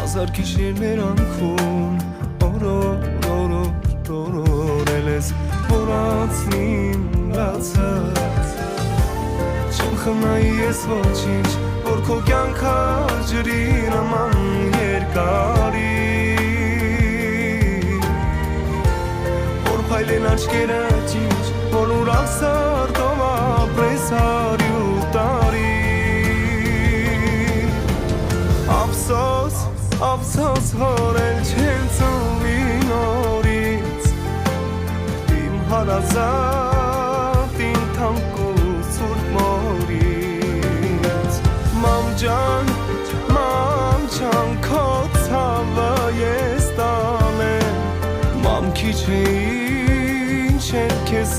Հազար գիշերներ անքուն օրոր ես որացնին լացած Չեմ խնայի ես ոչինչ որ քո կյանքա ջրի նման երկարի Որ փայլեն աչքերը ճիչ որ ուրախ սրտով ապրես հարի ու տարի Ափսոս հորել չեն ծնվի նորից Իմ հարազատ իմ թանկ ու սուրբ մորից Մամ ջան քո ցավը ես տանեմ Մամ քիչ է ինչ էր քեզ